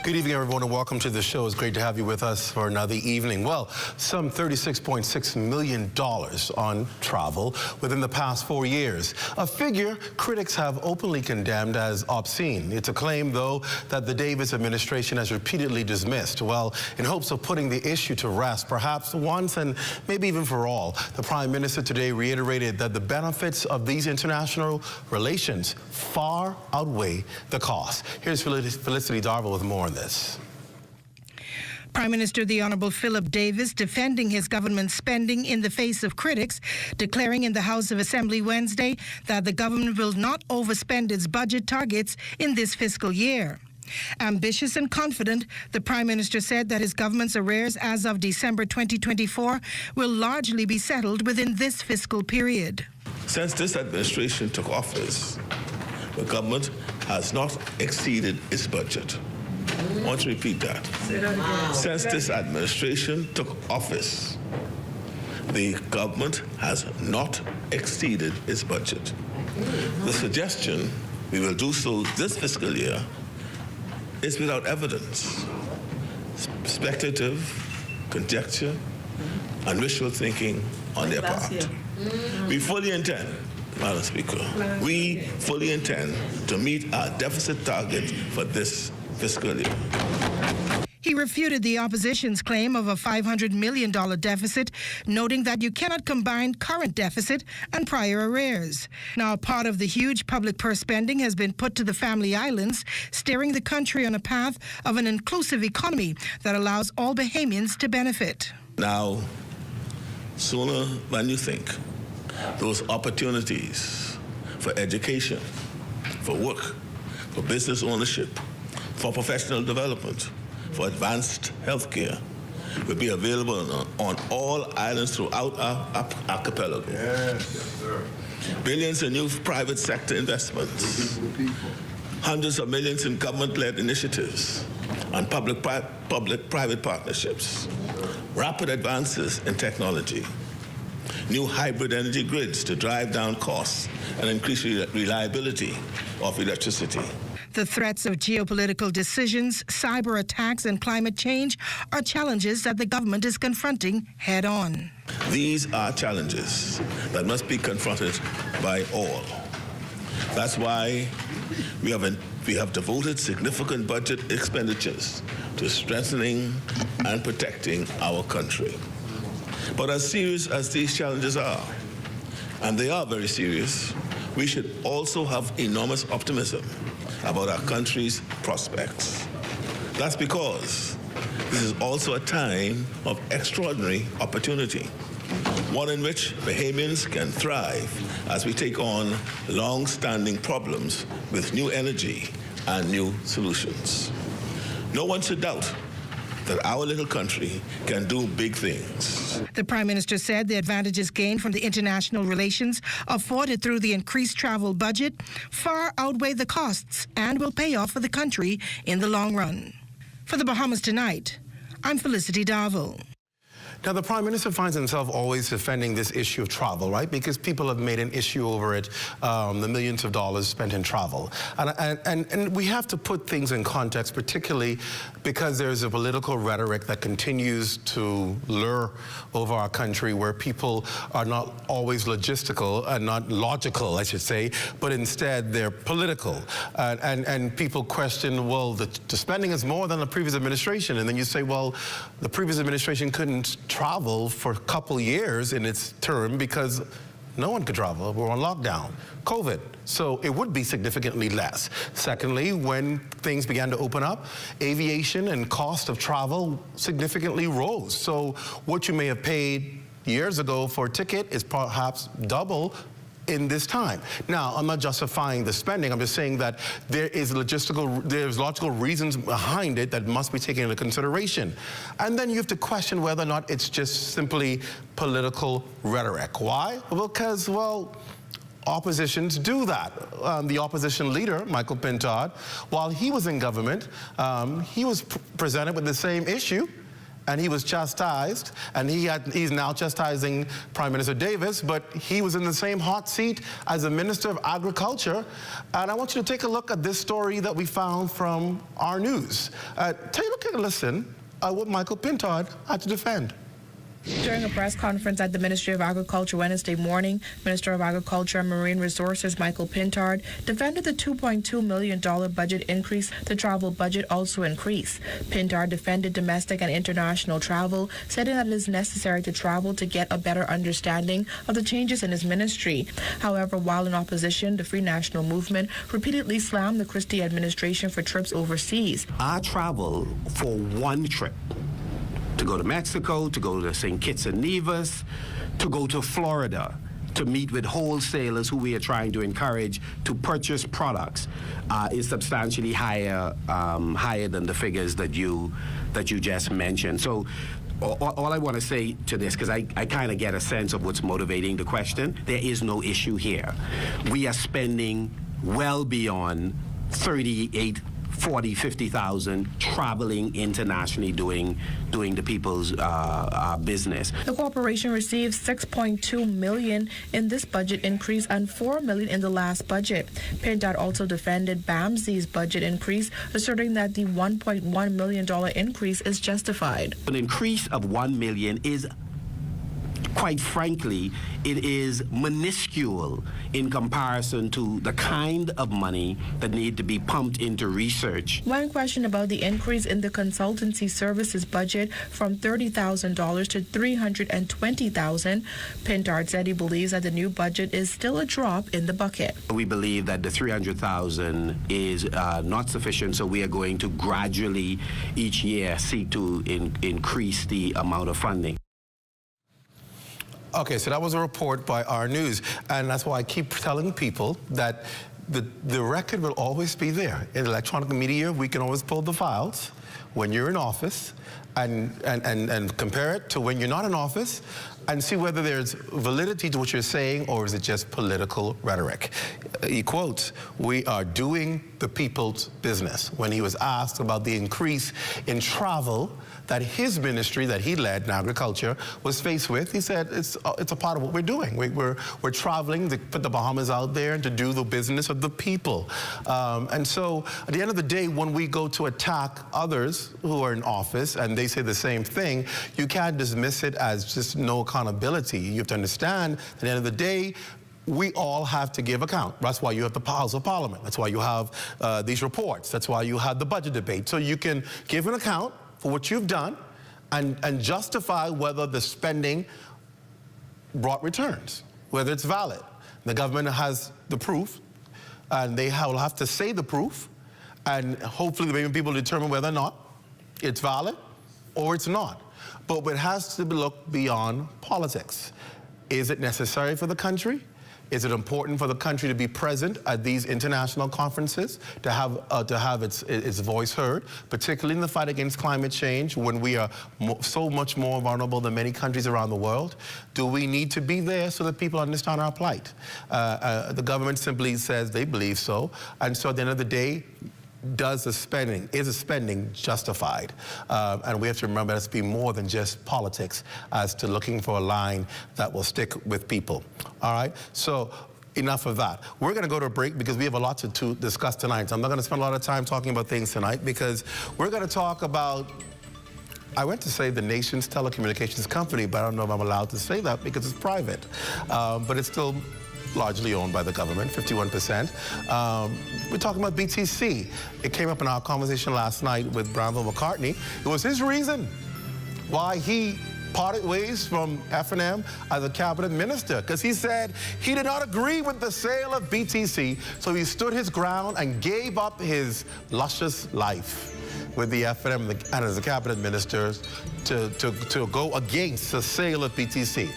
Good evening, everyone, and welcome to the show. It's great to have you with us for another evening. Well, some $36.6 million on travel within the past 4 years, a figure critics have openly condemned as obscene. It's a claim, though, that the Davis administration has repeatedly dismissed. Well, in hopes of putting the issue to rest, perhaps once and maybe even for all, the Prime Minister today reiterated that the benefits of these international relations far outweigh the cost. Here's Felicity Darville with more on this. Prime Minister the Honourable Philip Davis defending his government's spending in the face of critics, declaring in the House of Assembly Wednesday that the government will not overspend its budget targets in this fiscal year. Ambitious and confident, the Prime Minister said that his government's arrears as of December 2024 will largely be settled within this fiscal period. Since this administration took office, the government has not exceeded its budget. I want to repeat that. Since this administration took office, the government has not exceeded its budget. The suggestion we will do so this fiscal year is without evidence, speculative, conjecture, and wishful thinking on their part. We fully intend, Madam Speaker, we fully intend to meet our deficit target for this fiscal year. He refuted the opposition's claim of a $500 million deficit, noting that you cannot combine current deficit and prior arrears. Now, part of the huge public purse spending has been put to the Family Islands, steering the country on a path of an inclusive economy that allows all Bahamians to benefit. Now, sooner than you think, those opportunities for education, for work, for business ownership, for professional development, for advanced healthcare will be available on all islands throughout our archipelago. Yes, sir. Billions in new private sector investments, hundreds of millions in government-led initiatives and public-private partnerships, rapid advances in technology, new hybrid energy grids to drive down costs and increase reliability of electricity. The threats of geopolitical decisions, cyber attacks, and climate change are challenges that the government is confronting head-on. These are challenges that must be confronted by all. That's why we have devoted significant budget expenditures to strengthening and protecting our country. But as serious as these challenges are, and they are very serious, we should also have enormous optimism about our country's prospects. That's because this is also a time of extraordinary opportunity, one in which Bahamians can thrive as we take on long-standing problems with new energy and new solutions. No one should doubt that our little country can do big things. The Prime Minister said the advantages gained from the international relations afforded through the increased travel budget far outweigh the costs and will pay off for the country in the long run. For the Bahamas Tonight, I'm Felicity Darville. Now, the Prime Minister finds himself always defending this issue of travel, right? Because people have made an issue over it, the millions of dollars spent in travel. And we have to put things in context, particularly because there's a political rhetoric that continues to lure over our country where people are not always logistical and not logical, I should say, but instead they're political. And people question, well, the spending is more than the previous administration. And then you say, well, the previous administration couldn't travel for a couple years in its term because no one could travel. We're on lockdown, COVID. So it would be significantly less. Secondly, when things began to open up, aviation and cost of travel significantly rose. So what you may have paid years ago for a ticket is perhaps double in this time. Now, I'm not justifying the spending. I'm just saying that there's logical reasons behind it that must be taken into consideration. And then you have to question whether or not it's just simply political rhetoric. Why? Because, well, oppositions do that. The opposition leader, Michael Pintard, while he was in government, he was presented with the same issue and he was chastised, and he's now chastising Prime Minister Davis, but he was in the same hot seat as the Minister of Agriculture. And I want you to take a look at this story that we found from our news. Take a look and listen at what Michael Pintard had to defend. During a press conference at the Ministry of Agriculture Wednesday morning, Minister of Agriculture and Marine Resources Michael Pintard defended the $2.2 million budget increase. The travel budget also increased. Pintard defended domestic and international travel, stating that it is necessary to travel to get a better understanding of the changes in his ministry. However, while in opposition, the Free National Movement repeatedly slammed the Christie administration for trips overseas. I travel for one trip, to go to Mexico, to go to St. Kitts and Nevis, to go to Florida, to meet with wholesalers who we are trying to encourage to purchase products, is substantially higher than the figures that you just mentioned. So all I want to say to this, because I kind of get a sense of what's motivating the question, there is no issue here. We are spending well beyond 38, 40, 50,000 traveling internationally doing the people's business. The corporation received $6.2 million in this budget increase and $4 million in the last budget. Pintard also defended BAMSI's budget increase, asserting that the $1.1 million increase is justified. An increase of $1 million is, quite frankly, it is minuscule in comparison to the kind of money that need to be pumped into research. When questioned about the increase in the consultancy services budget from $30,000 to $320,000, Pintard said he believes that the new budget is still a drop in the bucket. We believe that the $300,000 is not sufficient, so we are going to gradually each year seek to increase the amount of funding. Okay, so that was a report by our news, and that's why I keep telling people that the record will always be there. In electronic media, we can always pull the files when you're in office and compare it to when you're not in office and see whether there's validity to what you're saying or is it just political rhetoric. He quotes, "We are doing the people's business," when he was asked about the increase in travel that his ministry that he led in agriculture was faced with. He said it's a part of what we're doing. We're traveling to put the Bahamas out there and to do the business of the people. And so at the end of the day, when we go to attack others who are in office and they say the same thing, you can't dismiss it as just no accountability. You have to understand at the end of the day, we all have to give account. That's why you have the House of Parliament. That's why you have these reports. That's why you have the budget debate. So you can give an account for what you've done and justify whether the spending brought returns, whether it's valid. The government has the proof, and they will have to say the proof, and hopefully the American people determine whether or not it's valid or it's not. But it has to look beyond politics. Is it necessary for the country? Is it important for the country to be present at these international conferences, to have its voice heard, particularly in the fight against climate change when we are so much more vulnerable than many countries around the world? Do we need to be there so that people understand our plight? The government simply says they believe so, and so at the end of the day, is the spending justified? And we have to remember that's be more than just politics as to looking for a line that will stick with people. All right, so enough of that. We're going to go to a break because we have a lot to discuss tonight. So I'm not going to spend a lot of time talking about things tonight because we're going to talk about, I went to say the nation's telecommunications company, but I don't know if I'm allowed to say that because it's private. But it's still largely owned by the government, 51%. We're talking about BTC. It came up in our conversation last night with Granville McCartney. It was his reason why he parted ways from F&M as a cabinet minister, because he said he did not agree with the sale of BTC, so he stood his ground and gave up his luscious life with the F&M and as a cabinet minister to go against the sale of BTC.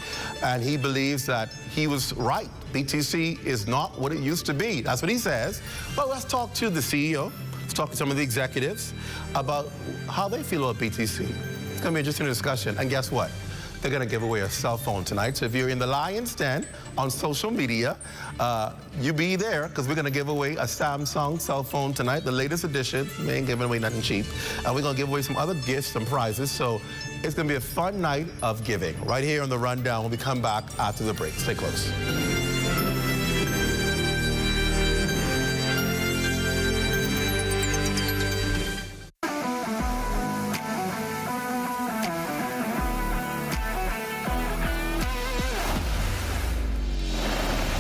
And he believes that he was right. BTC is not what it used to be. That's what he says. But let's talk to the CEO. Let's talk to some of the executives about how they feel about BTC. It's going to be an interesting discussion. And guess what? they're going to give away a cell phone tonight. So if you're in the Lion's Den on social media, you be there because we're going to give away a Samsung cell phone tonight, the latest edition. We ain't giving away nothing cheap. And we're going to give away some other gifts and prizes. So it's going to be a fun night of giving right here on The Rundown when we come back after the break. Stay close.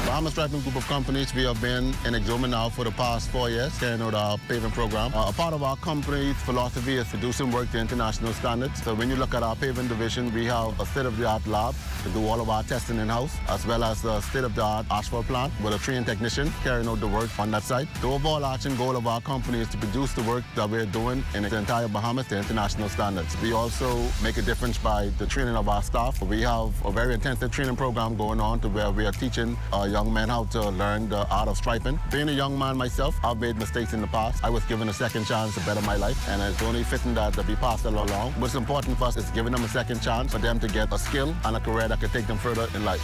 Bahamas Striping Group of Companies, we have been in Exuma now for the past 4 years, carrying out our paving program. A part of our company's philosophy is to do some work to international standards. So when you look at our paving division, we have a state-of-the-art lab to do all of our testing in-house, as well as a state-of-the-art asphalt plant with a trained technician carrying out the work on that site. The overarching goal of our company is to produce the work that we're doing in the entire Bahamas to international standards. We also make a difference by the training of our staff. We have a very intensive training program going on to where we are teaching young men how to learn the art of striping. Being a young man myself, I've made mistakes in the past. I was given a second chance to better my life, and it's only fitting that we pass it along. What's important for us is giving them a second chance for them to get a skill and a career that could take them further in life.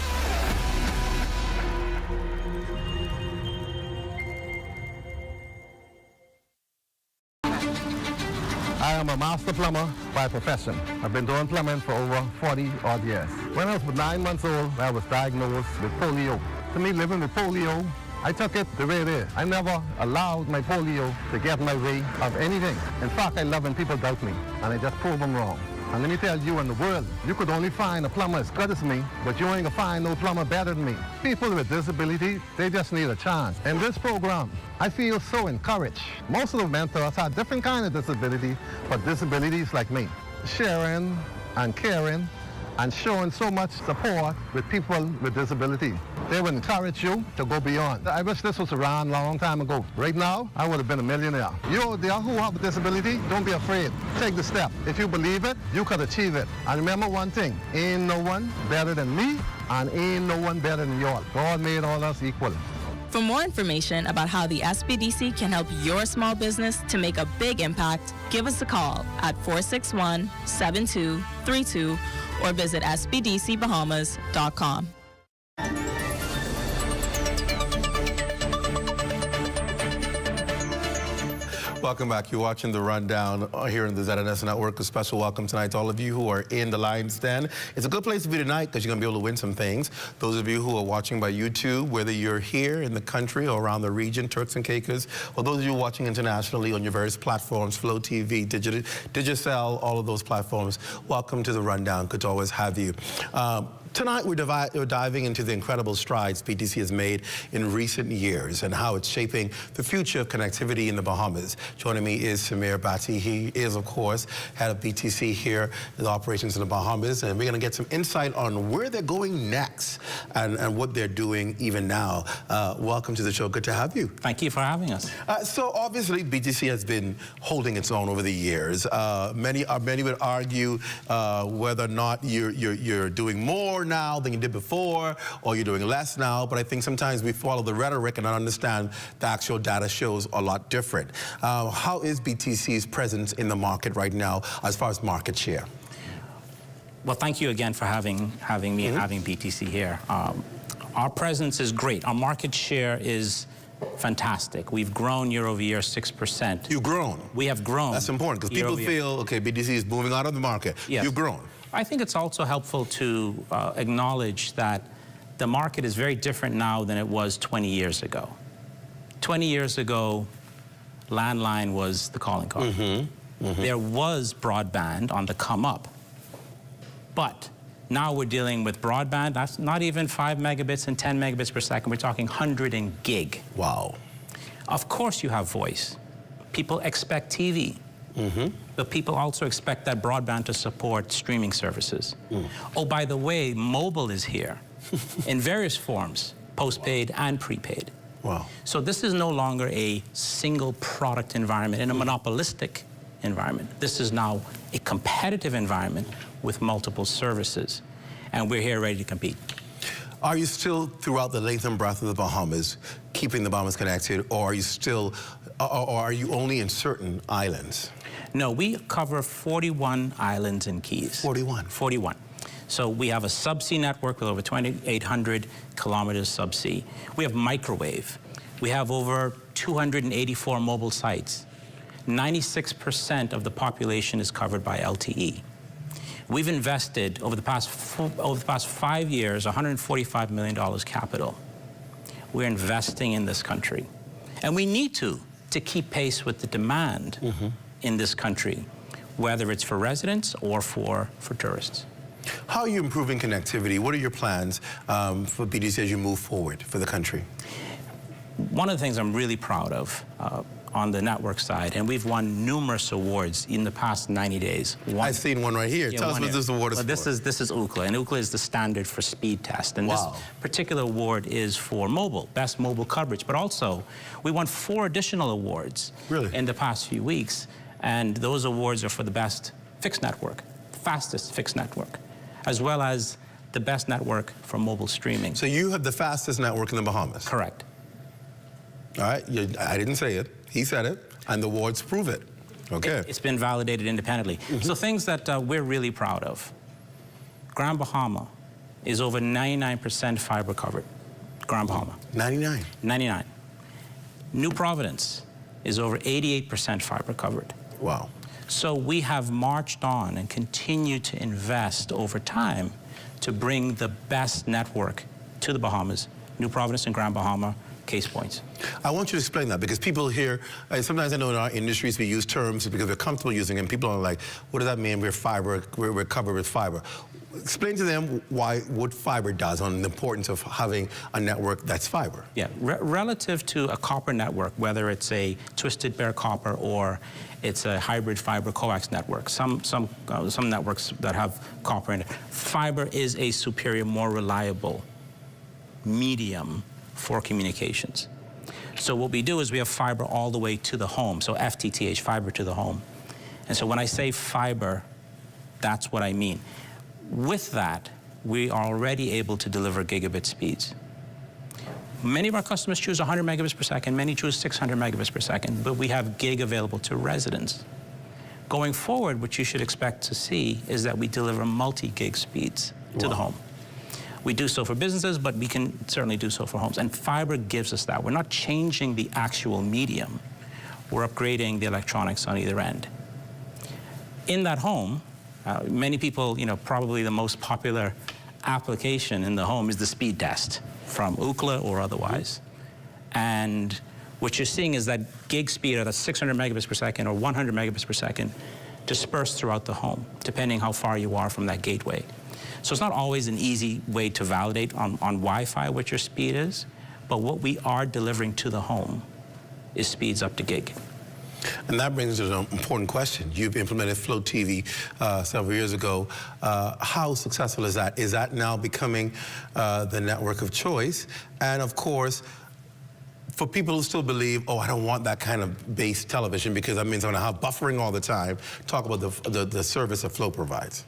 I am a master plumber by profession. I've been doing plumbing for over 40 odd years. When I was 9 months old, I was diagnosed with polio. To me, living with polio, I took it the way it is. I never allowed my polio to get in my way of anything. In fact, I love when people doubt me, and I just prove them wrong. And let me tell you, in the world, you could only find a plumber as good as me, but you ain't gonna find no plumber better than me. People with disability, they just need a chance. In this program, I feel so encouraged. Most of the mentors have different kind of disability, but disabilities like me. Sharing and caring and showing so much support with people with disability. They would encourage you to go beyond. I wish this was around a long time ago. Right now, I would have been a millionaire. You out there who have a disability, don't be afraid. Take the step. If you believe it, you could achieve it. And remember one thing, ain't no one better than me, and ain't no one better than y'all. God made all us equal. For more information about how the SBDC can help your small business to make a big impact, give us a call at 461-7232 or visit sbdcbahamas.com. Welcome back. You're watching The Rundown here in the ZNS Network. A special welcome tonight to all of you who are in the Lion's Den. It's a good place to be tonight because you're going to be able to win some things. Those of you who are watching by YouTube, whether you're here in the country or around the region, Turks and Caicos, or those of you watching internationally on your various platforms, Flow TV, Digicel, all of those platforms, welcome to The Rundown. Good to always have you. Tonight, we're diving into the incredible strides BTC has made in recent years and how it's shaping the future of connectivity in the Bahamas. Joining me is Samir Bhatti. He is, of course, head of BTC here in the operations in the Bahamas, and we're going to get some insight on where they're going next and what they're doing even now. Welcome to the show. Good to have you. Thank you for having us. So obviously, BTC has been holding its own over the years. Many would argue whether or not you're doing more now than you did before, or you're doing less now, but I think sometimes we follow the rhetoric and not understand the actual data shows a lot different. How is BTC's presence in the market right now as far as market share? Well, thank you again for having me and having BTC here. Our presence is great. Our market share is fantastic. We've grown year over year 6%. You've grown? We have grown. That's important because people feel, okay, BTC is moving out of the market. Yes. You've grown. I think it's also helpful to acknowledge that the market is very different now than it was 20 years ago. 20 years ago, landline was the calling card. There was broadband on the come up, but now we're dealing with broadband. That's not even 5 megabits and 10 megabits per second. We're talking 100 and gig. Wow. Of course you have voice. People expect TV. But people also expect that broadband to support streaming services. Oh, by the way, mobile is here in various forms, postpaid and prepaid. Wow. So this is no longer a single product environment in a monopolistic environment. This is now a competitive environment with multiple services. And we're here ready to compete. Are you still, throughout the length and breadth of the Bahamas, keeping the Bahamas connected, or are you still, or are you only in certain islands? No, we cover 41 islands and keys. 41? 41. So we have a subsea network with over 2,800 kilometers subsea. We have microwave. We have over 284 mobile sites. 96% of the population is covered by LTE. We've invested over the past 5 years, $145 million capital. We're investing in this country. And we need to keep pace with the demand in this country, whether it's for residents or for tourists. How are you improving connectivity? What are your plans for BDC as you move forward for the country? One of the things I'm really proud of on the network side, and we've won numerous awards in the past 90 days. I've seen one right here. Tell us what this award is for. This is Ookla, and Ookla is the standard for speed test. And this particular award is for mobile, best mobile coverage. But also, we won 4 additional awards in the past few weeks, and those awards are for the best fixed network, fastest fixed network, as well as the best network for mobile streaming. So you have the fastest network in the Bahamas? Correct. All right, I didn't say it. He said it, and the awards prove it. Okay. It's been validated independently. So things that we're really proud of. Grand Bahama is over 99% fiber covered. Grand Bahama. 99? 99. New Providence is over 88% fiber covered. Wow. So we have marched on and continue to invest over time to bring the best network to the Bahamas. New Providence and Grand Bahama, case points. I want you to explain that, because people here, sometimes I know in our industries we use terms because we're comfortable using them. People are like, what does that mean? We're covered with fiber. Explain to them what fiber does on the importance of having a network that's fiber. Yeah, relative to a copper network, whether it's a twisted bare copper or it's a hybrid fiber coax network, some networks that have copper in it, fiber is a superior, more reliable medium for communications. So what we do is we have fiber all the way to the home, so FTTH, fiber to the home. And so when I say fiber, that's what I mean. With that, we are already able to deliver gigabit speeds. Many of our customers choose 100 megabits per second, many choose 600 megabits per second, but we have gig available to residents. Going forward, what you should expect to see is that we deliver multi-gig speeds to the home. We do so for businesses, but we can certainly do so for homes. And fiber gives us that. We're not changing the actual medium. We're upgrading the electronics on either end. In that home, many people, probably the most popular application in the home is the speed test from Ookla or otherwise. And what you're seeing is that gig speed at 600 megabits per second or 100 megabits per second dispersed throughout the home, depending how far you are from that gateway. So it's not always an easy way to validate on Wi-Fi what your speed is, but what we are delivering to the home is speeds up to gig. And that brings us to an important question. You've implemented Flow TV several years ago. How successful is that? Is that now becoming the network of choice? And of course, for people who still believe, oh, I don't want that kind of base television because that means I'm going to have buffering all the time, talk about the service that Flow provides.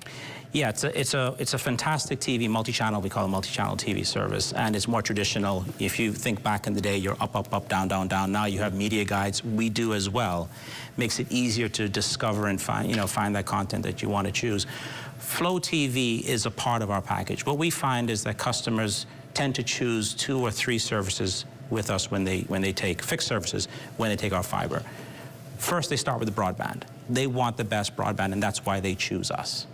Yeah, it's a fantastic TV, multi-channel, we call it multi-channel TV service, and it's more traditional. If you think back in the day, you're up, up, up, down, down, down. Now you have media guides. We do as well. Makes it easier to discover and find that content that you want to choose. Flow TV is a part of our package. What we find is that customers tend to choose 2 or 3 services with us when they take fixed services, when they take our fiber. First, they start with the broadband. They want the best broadband, and that's why they choose us.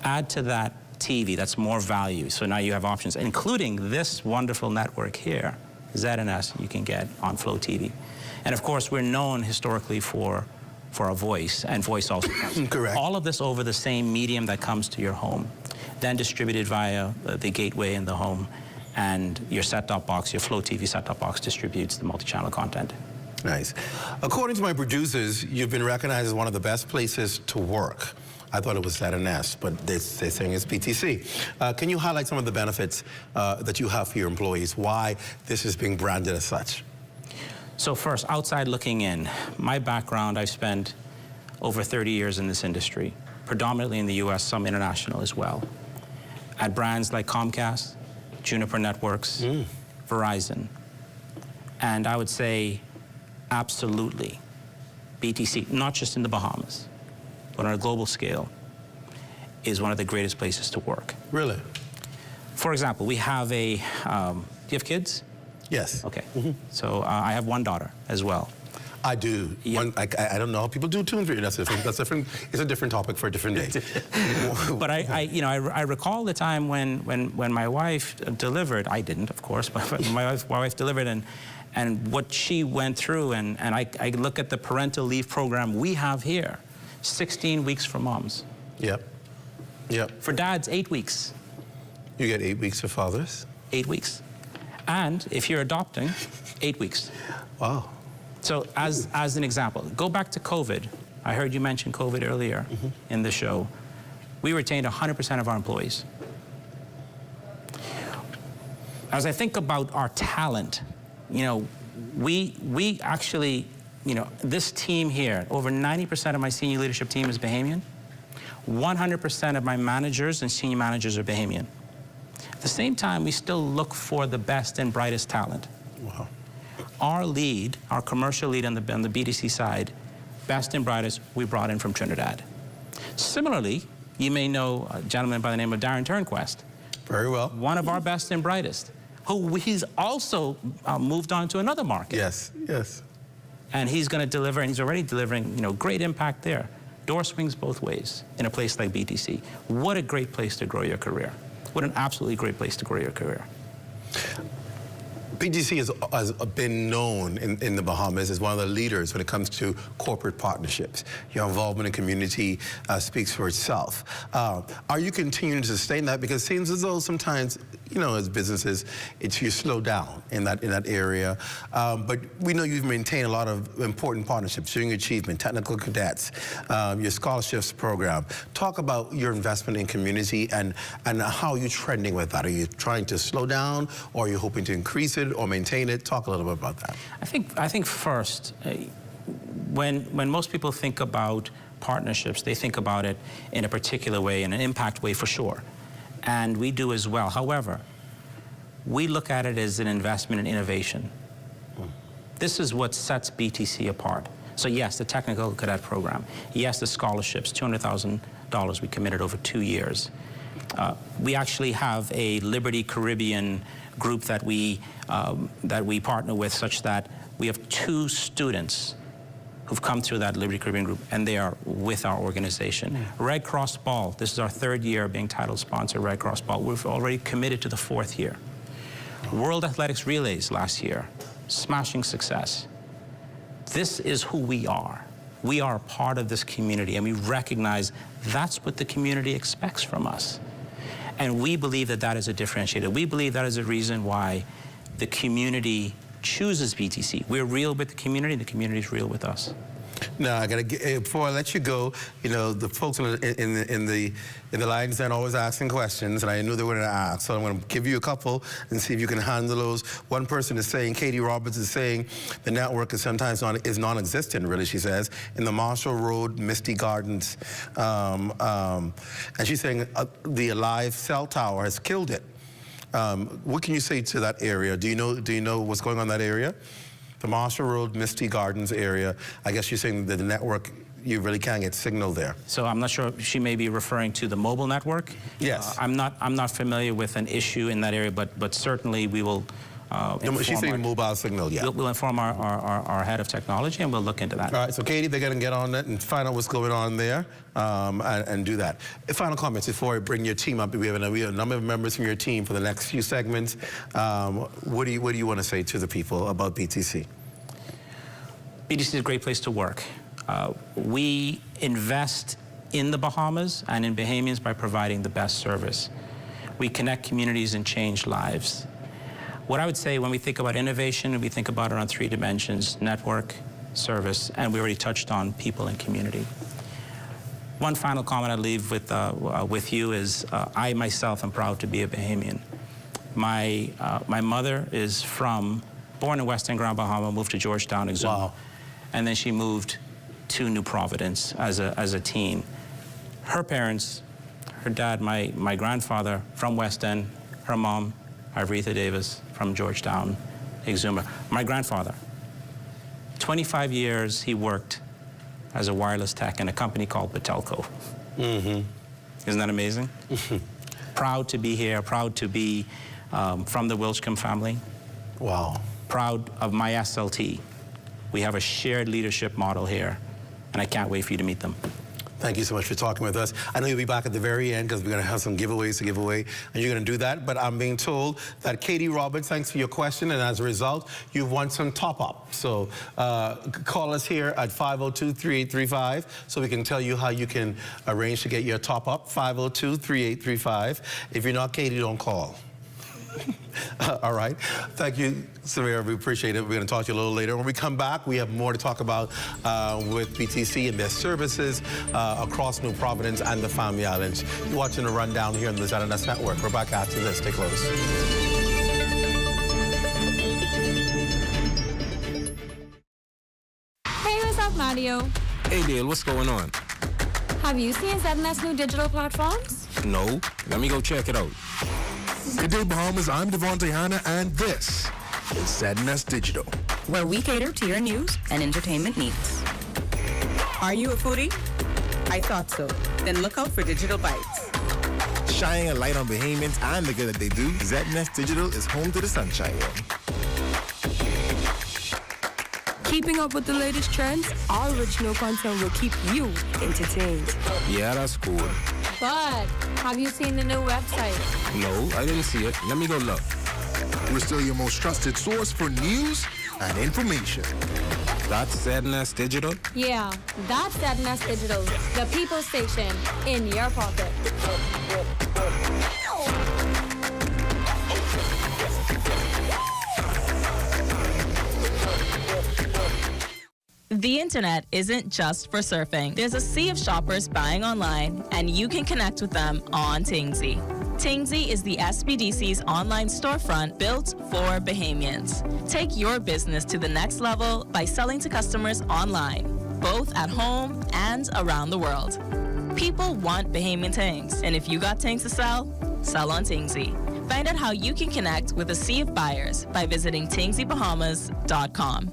Add to that TV, that's more value. So now you have options, including this wonderful network here, ZNS, you can get on Flow TV. And of course, we're known historically for our voice, and voice also comes. Correct. All of this over the same medium that comes to your home, then distributed via the gateway in the home, and your set-top box, your Flow TV set-top box distributes the multi-channel content. Nice. According to my producers, you've been recognized as one of the best places to work. I thought it was ZNS, but they're saying it's PTC. Can you highlight some of the benefits that you have for your employees, why this is being branded as such? So first, outside looking in, my background, I've spent over 30 years in this industry, predominantly in the US, some international as well, at brands like Comcast, Juniper Networks, Verizon. And I would say, absolutely, BTC, not just in the Bahamas, but on a global scale, is one of the greatest places to work. Really? For example, we have a, do you have kids? Yes. Okay. So I have one daughter as well. I do. Yeah. I don't know how people do two and three. That's different. It's a different topic for a different day. But I recall the time when my wife delivered. I didn't, of course, but my wife delivered, and what she went through, and I look at the parental leave program we have here, 16 weeks for moms. Yep. Yep. For dads, 8 weeks. You get 8 weeks for fathers? 8 weeks. And if you're adopting, 8 weeks. Wow. So as an example, go back to COVID. I heard you mention COVID earlier in the show. We retained 100% of our employees. As I think about our talent, we actually, this team here, over 90% of my senior leadership team is Bahamian. 100% of my managers and senior managers are Bahamian. At the same time, we still look for the best and brightest talent. Wow. Our lead, our commercial lead on the BDC side, best and brightest, we brought in from Trinidad. Similarly, you may know a gentleman by the name of Darren Turnquest. Very well. One of our best and brightest, who he's also moved on to another market. Yes, yes. And he's going to deliver, and he's already delivering, great impact there. Door swings both ways in a place like BTC. What a great place to grow your career. What an absolutely great place to grow your career. BTC has been known in the Bahamas as one of the leaders when it comes to corporate partnerships. Your involvement in community speaks for itself. Are you continuing to sustain that? Because it seems as though sometimes, as businesses, you slow down in that area. But we know you've maintained a lot of important partnerships, Junior Achievement, Technical Cadets, your scholarships program. Talk about your investment in community and how you're trending with that. Are you trying to slow down, or are you hoping to increase it or maintain it? Talk a little bit about that. I think first, when most people think about partnerships, they think about it in a particular way, in an impact way for sure. And we do as well. However, we look at it as an investment in innovation. This is what sets BTC apart. So yes, the Technical Cadet Program. Yes, the scholarships, $200,000 we committed over 2 years. We actually have a Liberty Caribbean group that we partner with, such that we have 2 students who've come through that Liberty Caribbean group, and they are with our organization. Red Cross Ball, this is our 3rd year being title sponsor, Red Cross Ball. We've already committed to the 4th year. World Athletics Relays last year, smashing success. This is who we are. We are a part of this community, and we recognize that's what the community expects from us. And we believe that that is a differentiator. We believe that is a reason why the community chooses BTC. We're real with the community is real with us. Now, I gotta get, before I let you go, the folks in the lines are always asking questions, and I knew they were going to ask, so I'm going to give you a couple and see if you can handle those. One person is saying, Katie Roberts is saying, the network is sometimes non-existent, really, she says, in the Marshall Road, Misty Gardens, and she's saying the Alive cell tower has killed it. What can you say to that area? Do you know what's going on in that area? The Marshall Road, Misty Gardens area. I guess you're saying that the network, you really can't get signal there. So I'm not sure, she may be referring to the mobile network. Yes. I'm not familiar with an issue in that area, but certainly we will She's saying mobile signal, yeah. We'll inform our head of technology, and we'll look into that. All right, so Katie, they're going to get on that and find out what's going on there and do that. Final comments before I bring your team up. We have a number of members from your team for the next few segments. What do you want to say to the people about BTC? BTC is a great place to work. We invest in the Bahamas and in Bahamians by providing the best service. We connect communities and change lives. What I would say when we think about innovation, we think about it on 3 dimensions: network, service, and we already touched on people and community. One final comment I'd leave with you is I myself am proud to be a Bahamian. My mother is born in West End, Grand Bahama, moved to Georgetown, Exuma, wow. And then she moved to New Providence as a teen. Her parents, her dad, my grandfather from West End, her mom, Aretha Davis from Georgetown, Exuma. My grandfather, 25 years he worked as a wireless tech in a company called Patelco. Mm-hmm. Isn't that amazing? Proud to be here, proud to be from the Wilchcombe family. Wow. Proud of my SLT. We have a shared leadership model here, and I can't wait for you to meet them. Thank you so much for talking with us. I know you'll be back at the very end because we're going to have some giveaways to give away, and you're going to do that. But I'm being told that Katie Roberts, thanks for your question, and as a result, you've won some top-up. So call us here at 502-3835 so we can tell you how you can arrange to get your top-up, 502-3835. If you're not Katie, don't call. All right. Thank you, Samira. We appreciate it. We're going to talk to you a little later. When we come back, we have more to talk about with BTC and their services across New Providence and the Family Islands. You're watching a rundown here on the ZNS Network. We're back after this. Stay close. Hey, what's up, Mario? Hey, Dale, what's going on? Have you seen ZNS new digital platforms? No. Let me go check it out. Good day, Bahamas. I'm Devontae Hanna, and this is ZNS Digital, where we cater to your news and entertainment needs. Are you a foodie? I thought so. Then look out for Digital Bites. shining a light on Bahamians and the good that they do. ZNS Digital is home to the sunshine. Keeping up with the latest trends, our original content will keep you entertained. Yeah, that's cool. But have you seen the new website? No, I didn't see it. Let me go look. We're still your most trusted source for news and information. That's ZNS Digital? Yeah, that's ZNS Digital, the people station in your pocket. The internet isn't just for surfing. There's a sea of shoppers buying online, and you can connect with them on Tingsy. Tingsy is the SBDC's online storefront built for Bahamians. Take your business to the next level by selling to customers online, both at home and around the world. People want Bahamian things, and if you got things to sell, sell on Tingsy. Find out how you can connect with a sea of buyers by visiting tingsybahamas.com.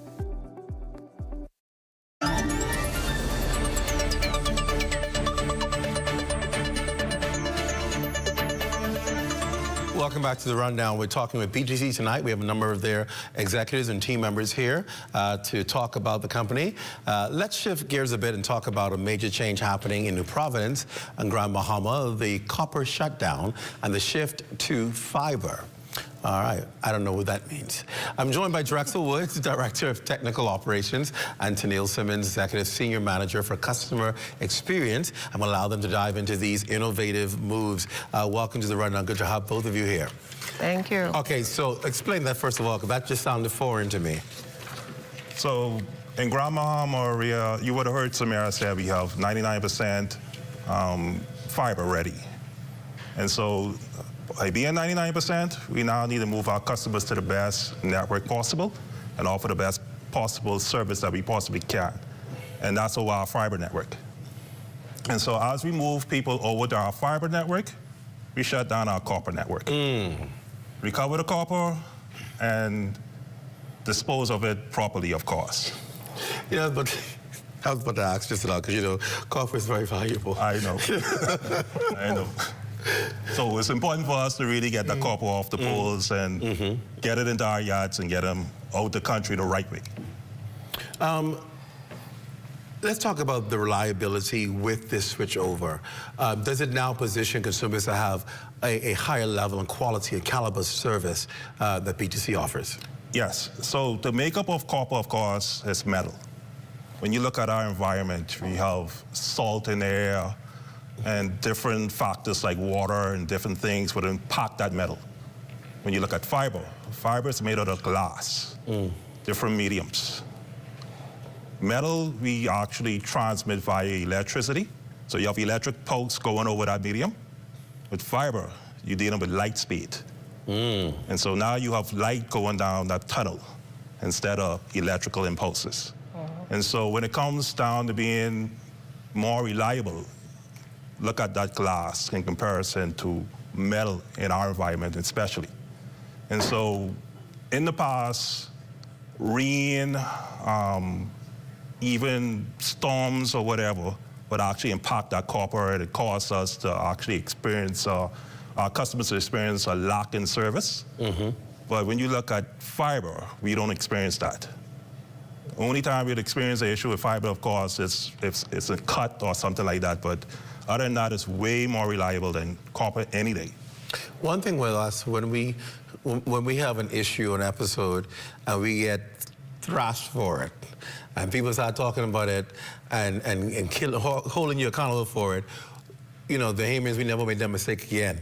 Welcome back to the Rundown. We're talking with BTC tonight. We have a number of their executives and team members here to talk about the company. Let's shift gears a bit and talk about a major change happening in New Providence and Grand Bahama, the copper shutdown and the shift to fiber. All right, I don't know what that means. I'm joined by Drexel Woods, Director of Technical Operations, and Tennille Simmons, Executive Senior Manager for Customer Experience. I'm going to allow them to dive into these innovative moves. Welcome to the Rundown. Good to have both of you here. Thank you. Okay, so explain that first of all, because that just sounded foreign to me. So in Grand Bahama, you would have heard Samira say we have 99% fiber ready. And so by being 99%, we now need to move our customers to the best network possible and offer the best possible service that we possibly can. And that's over our fiber network. And so as we move people over to our fiber network, we shut down our copper network. Recover the copper and dispose of it properly, of course. Yeah, but I was about to ask just about, because, you know, copper is very valuable. I know. I know. So it's important for us to really get the copper off the poles and get it into our yards and get them out the country the right way. Let's talk about the reliability with this switch over. Does it now position consumers to have a higher level and quality and caliber service that BTC offers? Yes. So the makeup of copper, of course, is metal. When you look at our environment, we have salt in the air, and different factors like water and different things would impact that metal. When you look at fiber, fiber is made out of glass, different mediums. Metal, we actually transmit via electricity. So you have electric pulse going over that medium. With fiber, you're dealing with light speed. And so now you have light going down that tunnel instead of electrical impulses. And so when it comes down to being more reliable, look at that glass in comparison to metal in our environment especially. And so in the past, rain, even storms or whatever, would actually impact our copper, and it caused us to actually experience, our customers to experience a lack in service. But when you look at fiber, we don't experience that. Only time we'd experience an issue with fiber, of course, is if it's a cut or something like that. But other than that, it's way more reliable than copper any day. One thing with us, when we have an issue, an episode, and we get thrashed for it, and people start talking about it and holding you accountable for it, you know, the Bahamians, we never made that mistake again.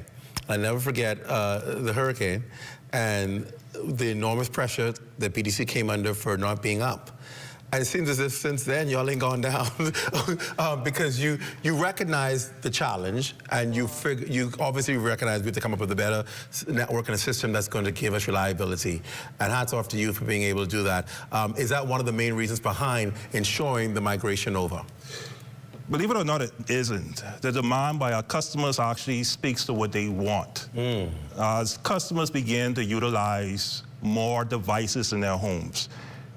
I'll never forget the hurricane and the enormous pressure that PDC came under for not being up. And it seems as if since then y'all ain't gone down because you recognize the challenge, and you obviously recognize we have to come up with a better network and a system that's going to give us reliability. And hats off to you for being able to do that. Is that one of the main reasons behind ensuring the migration over? Believe it or not, it isn't. The demand by our customers actually speaks to what they want. As customers begin to utilize more devices in their homes,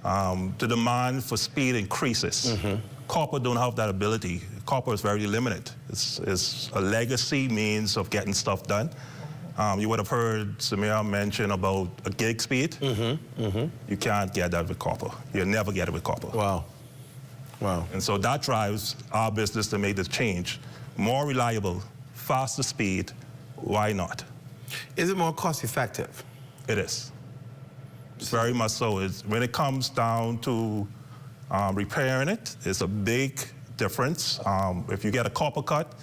the demand for speed increases. Copper don't have that ability. Copper is very limited. It's a legacy means of getting stuff done. You would have heard Samir mention about a gig speed. You can't get that with copper. You'll never get it with copper. Wow. Wow. And so that drives our business to make this change. More reliable, faster speed, why not? Is it more cost effective? It is. Very much so. When it comes down to repairing it, it's a big difference. If you get a copper cut,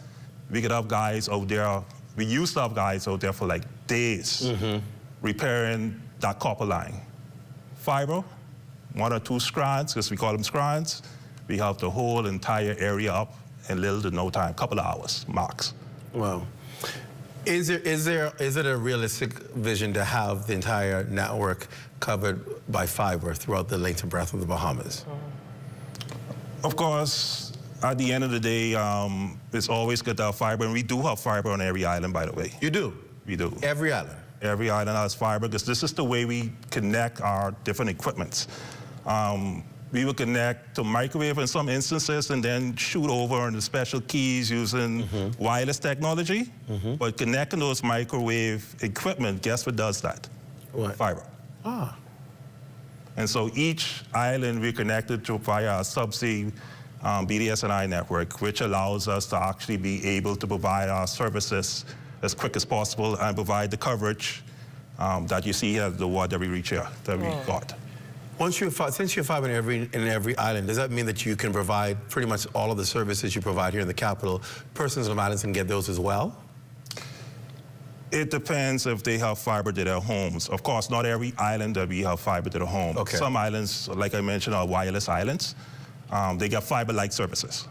we could have guys out there, we used to have guys out there for like days repairing that copper line. Fiber, 1 or 2 scrands, because we call them scrands, we have the whole entire area up in little to no time, couple of hours max. Wow. Is it a realistic vision to have the entire network covered by fiber throughout the length and breadth of the Bahamas? Of course, at the end of the day, it's always good to have fiber, and we do have fiber on every island, by the way. You do? We do. Every island? Every island has fiber, because this is the way we connect our different equipments. We will connect to microwave in some instances and then shoot over on the special keys using wireless technology. But connecting those microwave equipment, guess what does that? What? Fiber. Ah. And so each island we're connected to via a subsea BDS&I network, which allows us to actually be able to provide our services as quick as possible and provide the coverage that you see here, the word that we reach here, that we got. Since you're fiber in every island, does that mean that you can provide pretty much all of the services you provide here in the capital? Persons of islands can get those as well? It depends if they have fiber to their homes. Of course, not every island that we have fiber to the home. Okay. Some islands, like I mentioned, are wireless islands. They get fiber-like services.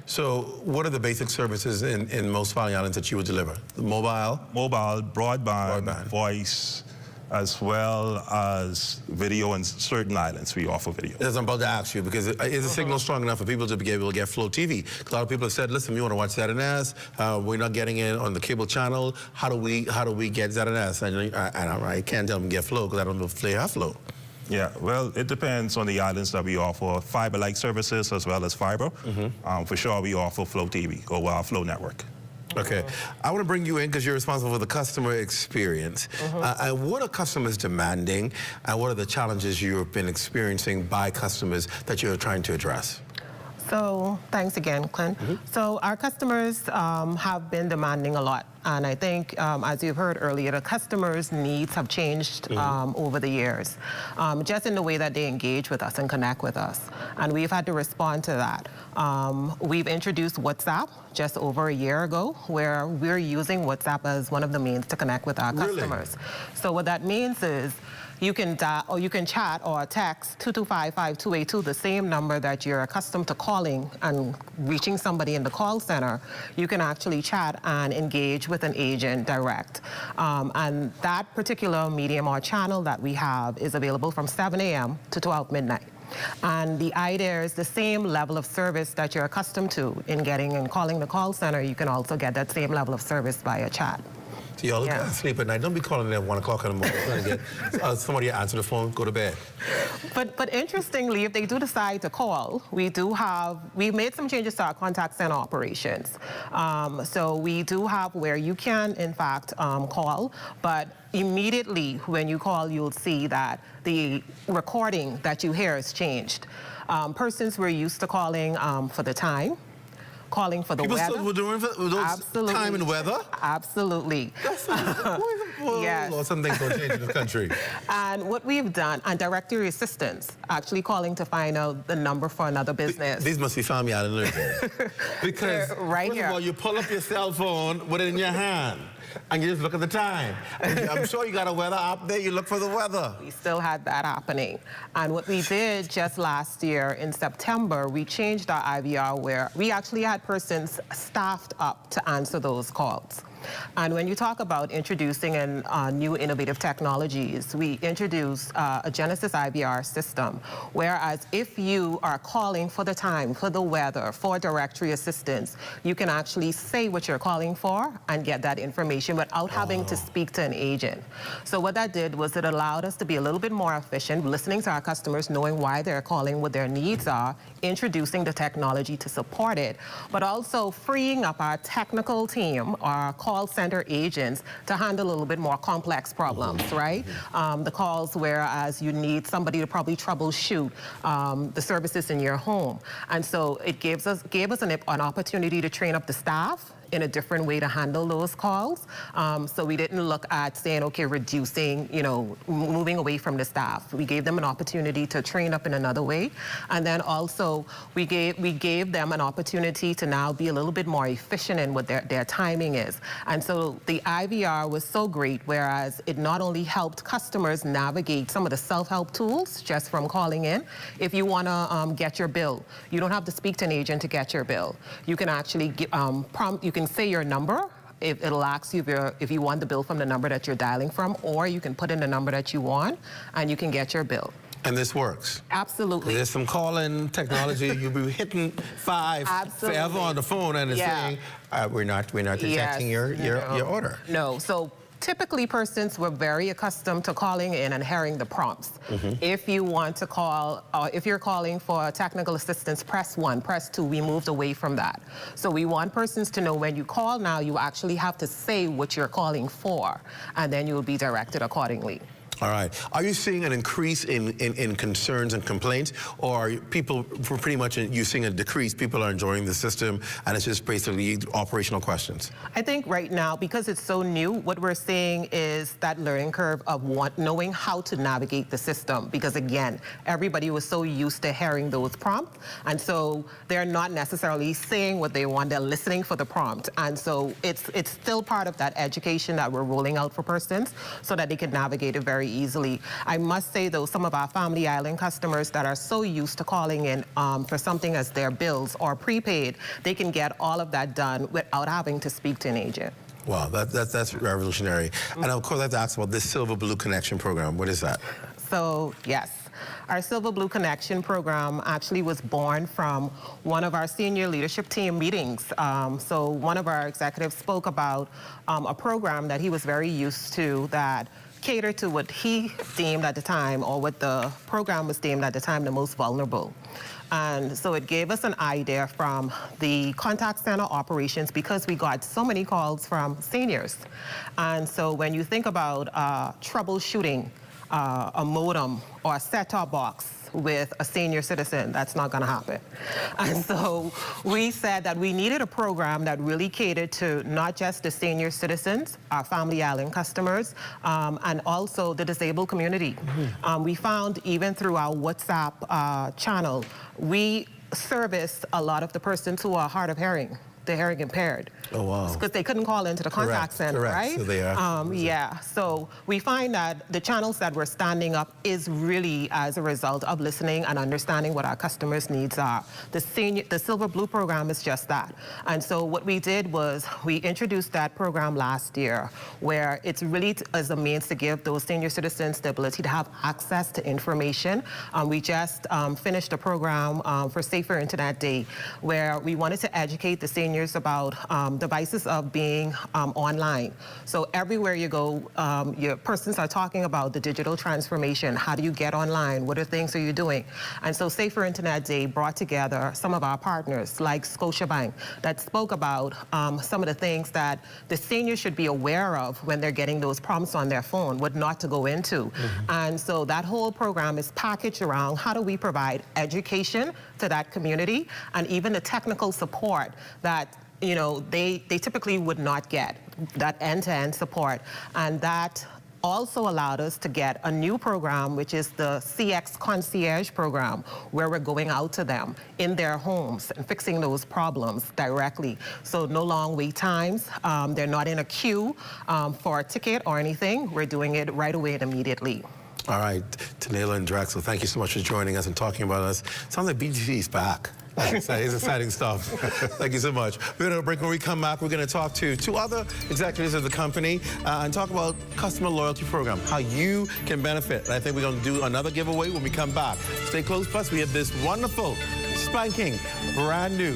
So what are the basic services in most Folly Islands that you would deliver? The mobile? Mobile, broadband, voice, as well as video. In certain islands, we offer video. As I'm about to ask you, because is the signal strong enough for people to be able to get Flow TV? A lot of people have said, listen, we want to watch ZNS. We're not getting it on the cable channel. How do we get ZNS? And I can't tell them to get Flow because I don't know if they have Flow. Yeah, well, it depends on the islands that we offer fiber-like services as well as fiber. For sure, we offer Flow TV over our Flow network. Okay. I want to bring you in because you're responsible for the customer experience. And what are customers demanding, and what are the challenges you've been experiencing by customers that you're trying to address? So thanks again, Clint. So our customers have been demanding a lot. And I think, as you've heard earlier, the customers' needs have changed over the years, just in the way that they engage with us and connect with us. And we've had to respond to that. We've introduced WhatsApp just over a year ago, where we're using WhatsApp as one of the means to connect with our customers. So what that means is, you can dial, or you can chat or text 225-5282, the same number that you're accustomed to calling and reaching somebody in the call center. You can actually chat and engage with an agent direct. And that particular medium or channel that we have is available from 7 a.m. to 12 midnight. And the idea is the same level of service that you're accustomed to in getting and calling the call center, you can also get that same level of service via chat. So y'all Yeah. sleep at night. Don't be calling them at 1 o'clock in the morning trying to get somebody to answer the phone, go to bed. But interestingly, if they do decide to call, we made some changes to our contact center operations. So we do have where you can, in fact, call, but immediately when you call, you'll see that the recording that you hear has changed. Persons were used to calling for the time, calling for the People weather. still were doing those Absolutely. time and weather? Absolutely. Yes. Well, some things don't change in this country. And what we've done, and directory assistants actually calling to find out the number for another business. These must be family island because Right first here. of all, you pull up your cell phone with it in your hand and you just look at the time. And I'm sure you got a weather app there, you look for the weather. We still had that happening. And what we did just last year in September, we changed our IVR where we actually had persons staffed up to answer those calls. And when you talk about introducing new innovative technologies, we introduced a Genesis IVR system, whereas if you are calling for the time, for the weather, for directory assistance, you can actually say what you're calling for and get that information without having to speak to an agent. So what that did was it allowed us to be a little bit more efficient, listening to our customers, knowing why they're calling, what their needs are, introducing the technology to support it, but also freeing up our technical team, our call center agents, to handle a little bit more complex problems, right? The calls whereas you need somebody to probably troubleshoot the services in your home. And so it gave us an opportunity to train up the staff in a different way to handle those calls. So we didn't look at saying, okay, reducing, moving away from the staff. We gave them an opportunity to train up in another way. And then also we gave them an opportunity to now be a little bit more efficient in what their timing is. And so the IVR was so great, whereas it not only helped customers navigate some of the self-help tools just from calling in. If you want to get your bill, you don't have to speak to an agent to get your bill. You can actually you can say your number. It'll ask you if you want the bill from the number that you're dialing from, or you can put in the number that you want, and you can get your bill. And this works. Absolutely. There's some call-in technology. You'll be hitting 5 forever on the phone, and it's saying, we're not detecting your order. No. So typically persons were very accustomed to calling in and hearing the prompts. If you want to call, if you're calling for technical assistance, press 1, press 2. We moved away from that. So we want persons to know when you call now, you actually have to say what you're calling for, and then you'll be directed accordingly. All right. Are you seeing an increase in concerns and complaints, or are people pretty much you're seeing a decrease? People are enjoying the system, and it's just basically operational questions? I think right now, because it's so new, what we're seeing is that learning curve of knowing how to navigate the system. Because again, everybody was so used to hearing those prompts, and so they're not necessarily saying what they want. They're listening for the prompt, and so it's still part of that education that we're rolling out for persons so that they can navigate it very easily. I must say, though, some of our Family Island customers that are so used to calling in for something as their bills or prepaid, they can get all of that done without having to speak to an agent. Wow, that's revolutionary. And of course, I have to ask about this Silver Blue Connection program. What is that? So, yes. Our Silver Blue Connection program actually was born from one of our senior leadership team meetings. So one of our executives spoke about a program that he was very used to that catered to what he deemed at the time, or what the program was deemed at the time, the most vulnerable. And so it gave us an idea from the contact center operations, because we got so many calls from seniors. And so when you think about troubleshooting a modem or a set-top box with a senior citizen, that's not going to happen. And so we said that we needed a program that really catered to not just the senior citizens, our Family Island customers, and also the disabled community. We found even through our WhatsApp channel, we service a lot of the persons who are hard of hearing. They're hearing impaired. Oh, wow. Because they couldn't call into the contact center, right? So they are. Yeah, so we find that the channels that we're standing up is really as a result of listening and understanding what our customers' needs are. The Silver Blue program is just that. And so what we did was we introduced that program last year, where it's really as a means to give those senior citizens the ability to have access to information. We just finished a program for Safer Internet Day, where we wanted to educate the senior seniors about the vices of being online. So everywhere you go, your persons are talking about the digital transformation. How do you get online? What are things are you doing? And so Safer Internet Day brought together some of our partners like Scotiabank that spoke about some of the things that the seniors should be aware of when they're getting those prompts on their phone, what not to go into. And so that whole program is packaged around how do we provide education to that community and even the technical support that they typically would not get, that end-to-end support. And that also allowed us to get a new program, which is the CX Concierge program, where we're going out to them in their homes and fixing those problems directly. So no long wait times. They're not in a queue for a ticket or anything. We're doing it right away and immediately. All right, Tanela and Drexel, thank you so much for joining us and talking about us. Sounds like BTC is back. It's exciting stuff. Thank you so much. We're going to break. When we come back, we're going to talk to two other executives of the company and talk about customer loyalty program, how you can benefit. And I think we're going to do another giveaway when we come back. Stay close. Plus, we have this wonderful, spanking, brand new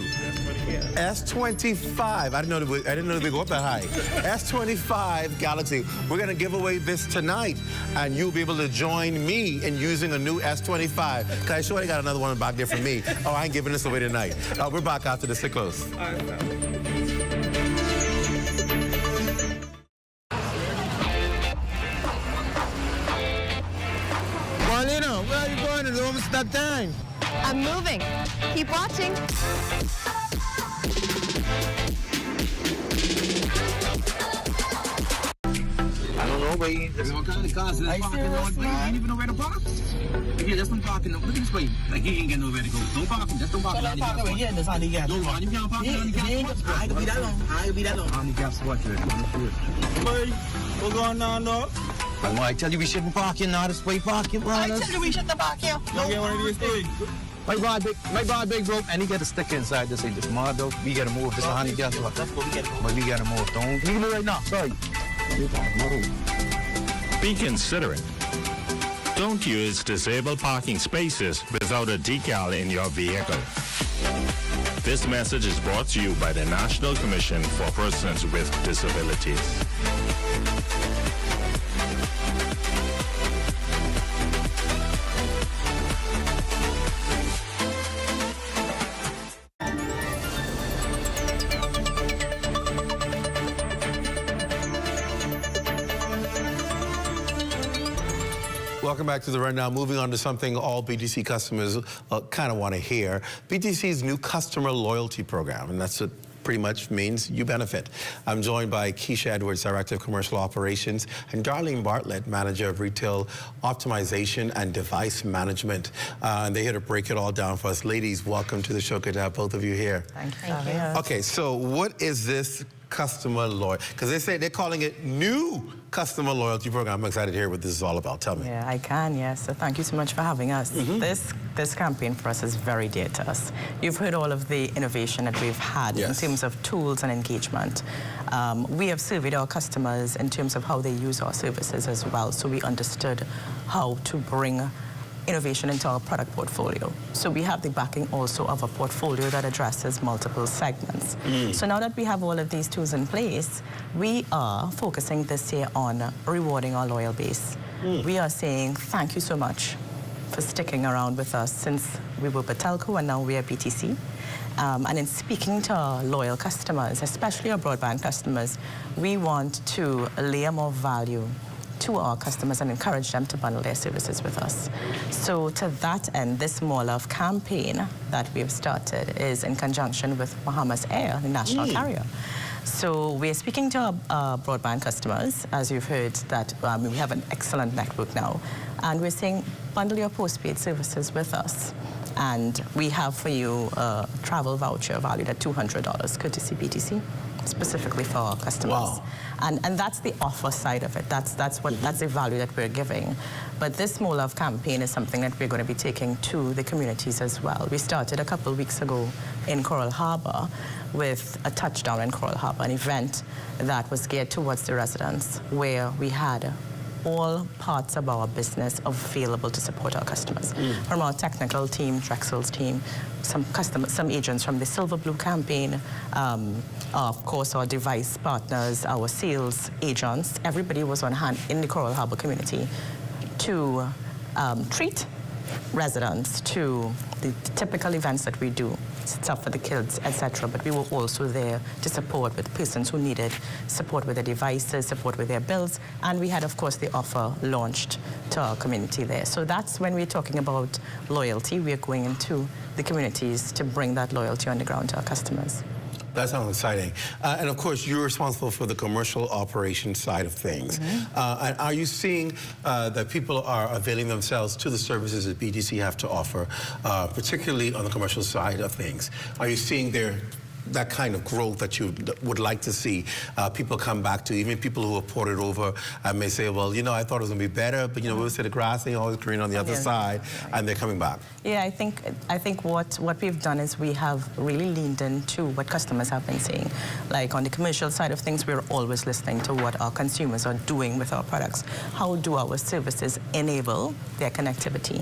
S25. I didn't know they go up that high. S25 Galaxy. We're going to give away this tonight, and you'll be able to join me in using a new S25. Because I sure they got another one back there for me. Oh, I ain't giving this away tonight. We're back after this. Stay close. Marlena, where are you going? It's almost that time. I'm moving. Keep watching. I don't know, but what kind of cars? There's parking lot, but you don't even know where to park. Yeah, there's some parking lot. Look at this way. Like, he ain't got nowhere to go. Don't park him. Just don't park him. Don't park him. Yeah, that's how they get. Don't park him. You can't park him. I ain't gonna be that long. I ain't gonna be that long. Handicap spot here. Boy, what's going on, dog? I tell you we shouldn't park here now. This way parking, bro. I tell you we shouldn't park here. Don't get one of these things. My broad big broke, and he got a sticker inside to say this model. We gotta move. This is honey gas. That's what we gotta move. But we gotta move. Don't leave it right now. Sorry. Be considerate. Don't use disabled parking spaces without a decal in your vehicle. This message is brought to you by the National Commission for Persons with Disabilities. Welcome back to the Rundown. Moving on to something all BTC customers kind of want to hear. BTC's new customer loyalty program, and that's what pretty much means you benefit. I'm joined by Keisha Edwards, Director of Commercial Operations, and Darlene Bartlett, Manager of Retail Optimization and Device Management. And they're here to break it all down for us. Ladies, welcome to the show. Good to have both of you here. Thank you. Okay, so what is this customer loyalty? Because they're calling it new customer loyalty program. I'm excited to hear what this is all about. Tell me. Yeah, I can, yes. So thank you so much for having us. This campaign for us is very dear to us. You've heard all of the innovation that we've had in terms of tools and engagement. We have surveyed our customers in terms of how they use our services as well, so we understood how to bring innovation into our product portfolio. So we have the backing also of a portfolio that addresses multiple segments. So now that we have all of these tools in place, we are focusing this year on rewarding our loyal base. We are saying thank you so much for sticking around with us since we were Batelco and now we are BTC. And in speaking to our loyal customers, especially our broadband customers, we want to layer more value to our customers and encourage them to bundle their services with us. So to that end, this More Love campaign that we've started is in conjunction with Bahamas Air, the national carrier. So we're speaking to our broadband customers, as you've heard that we have an excellent network now, and we're saying bundle your postpaid services with us. And we have for you a travel voucher valued at $200, courtesy BTC, specifically for our customers. Wow. And that's the offer side of it. That's the value that we're giving. But this More Love campaign is something that we're going to be taking to the communities as well. We started a couple of weeks ago in Coral Harbour with a touchdown in Coral Harbour, an event that was geared towards the residents, where we had all parts of our business available to support our customers. From our technical team, Drexel's team, some agents from the Silver Blue campaign, of course our device partners, our sales agents, everybody was on hand in the Coral Harbour community to treat residents to the typical events that we do, stuff for the kids, etc. But we were also there to support with persons who needed support with their devices, support with their bills, and we had, of course, the offer launched to our community there. So that's when we're talking about loyalty. We're going into the communities to bring that loyalty on the ground to our customers. That sounds exciting. And of course, you're responsible for the commercial operations side of things. And are you seeing that people are availing themselves to the services that BTC have to offer, particularly on the commercial side of things? Are you seeing that kind of growth that you would like to see people come back to, even people who have ported over and may say, well, you know, I thought it was going to be better, but, you know, we'll say the grass ain't always green on the other side, and they're coming back. Yeah, I think what we've done is we have really leaned into what customers have been saying. Like on the commercial side of things, we're always listening to what our consumers are doing with our products. How do our services enable their connectivity?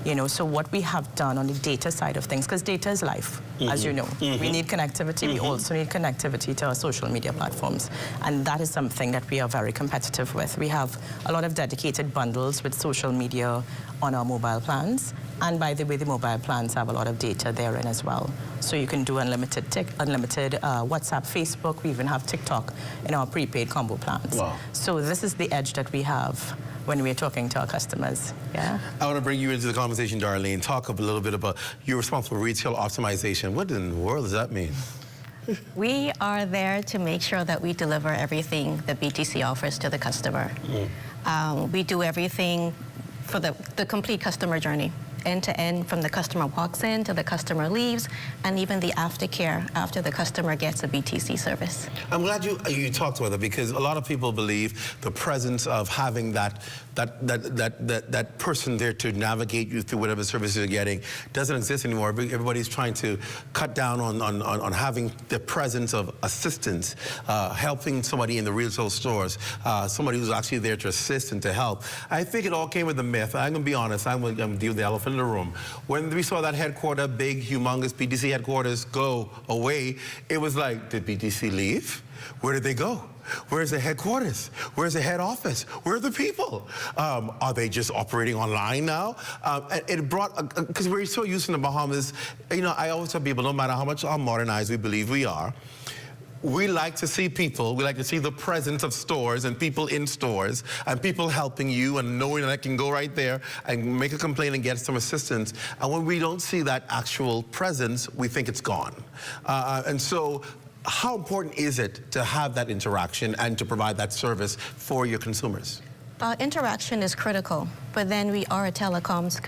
You know, so what we have done on the data side of things, because data is life, as you know. We need connectivity. We also need connectivity to our social media platforms. And that is something that we are very competitive with. We have a lot of dedicated bundles with social media on our mobile plans. And by the way, the mobile plans have a lot of data therein as well. So you can do unlimited WhatsApp, Facebook. We even have TikTok in our prepaid combo plans. Wow. So this is the edge that we have when we're talking to our customers. Yeah. I want to bring you into the conversation, Darlene. Talk a little bit about you're responsible for retail optimization. What in the world does that mean? We are there to make sure that we deliver everything that BTC offers to the customer. We do everything for the complete customer journey, end to end, from the customer walks in to the customer leaves, and even the aftercare after the customer gets a BTC service. I'm glad you talked about it, because a lot of people believe the presence of having that person there to navigate you through whatever services you're getting doesn't exist anymore. Everybody's trying to cut down on having the presence of assistance, helping somebody in the retail stores, somebody who's actually there to assist and to help. I think it all came with a myth. I'm going to be honest. I'm going to deal with the elephant in the room. When we saw that headquarters, big, humongous BTC headquarters go away, it was like, did BTC leave? Where did they go? Where's the headquarters? Where's the head office? Where are the people? Are they just operating online now? It brought, because we're so used in the Bahamas, you know, I always tell people, no matter how modernized we believe we are, we like to see people, we like to see the presence of stores and people in stores and people helping you and knowing that I can go right there and make a complaint and get some assistance. And when we don't see that actual presence, we think it's gone. And so, how important is it to have that interaction and to provide that service for your consumers? Interaction is critical, but then we are a telecoms